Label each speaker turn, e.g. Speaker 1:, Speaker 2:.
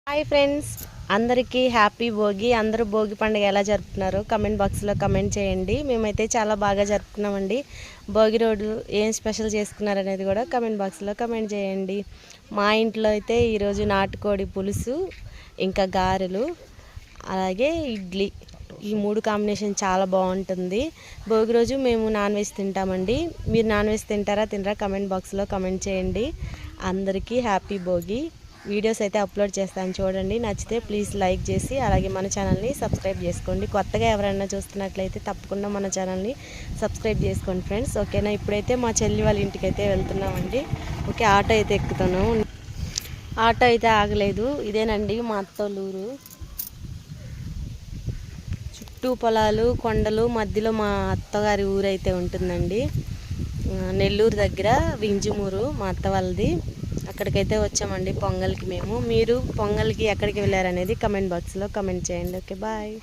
Speaker 1: Hi friends, అందరికీ happy Bhogi. అందరూ భోగి పండుగ ఎలా జరుపుకున్నారో కమెంట్ బాక్స్లో కమెంట్ చేయండి. మేమైతే చాలా బాగా జరుపుకున్నామండి. భోగి రోజు ఏం స్పెషల్ చేసుకున్నారనేది కూడా కమెంట్ బాక్స్లో కమెంట్ చేయండి. మా ఇంట్లో అయితే ఈరోజు నాటుకోడి పులుసు, ఇంకా గారెలు, అలాగే ఇడ్లీ, ఈ 3 కాంబినేషన్ చాలా బాగుంటుంది. భోగి రోజు మేము నాన్ వెజ్ తింటామండి. మీరు నాన్ వెజ్ తినరా కమెంట్ బాక్స్లో కమెంట్ చేయండి. అందరికీ హ్యాపీ భోగి. వీడియోస్ అయితే అప్లోడ్ చేస్తాను, చూడండి. నచ్చితే ప్లీజ్ లైక్ చేసి అలాగే మన ఛానల్ని సబ్స్క్రైబ్ చేసుకోండి. కొత్తగా ఎవరైనా చూస్తున్నట్లయితే తప్పకుండా మన ఛానల్ని సబ్స్క్రైబ్ చేసుకోండి ఫ్రెండ్స్. ఓకేనా? ఇప్పుడైతే మా చెల్లి వాళ్ళ ఇంటికి అయితే వెళ్తున్నామండి. ఓకే, ఆటో అయితే ఎక్కుతాను. ఆటో అయితే ఆగలేదు. ఇదేనండి మా అత్తోళ్ళూరు. చుట్టూ పొలాలు, కొండలు మధ్యలో మా అత్తగారి ఊరైతే ఉంటుందండి. నెల్లూరు దగ్గర వింజమూరు మా అత్త వాళ్ళది. అక్కడికైతే వచ్చామండి పొంగల్కి మేము. మీరు పొంగల్కి ఎక్కడికి వెళ్ళారనేది కమెంట్ బాక్స్లో కమెంట్ చేయండి. Okay, bye.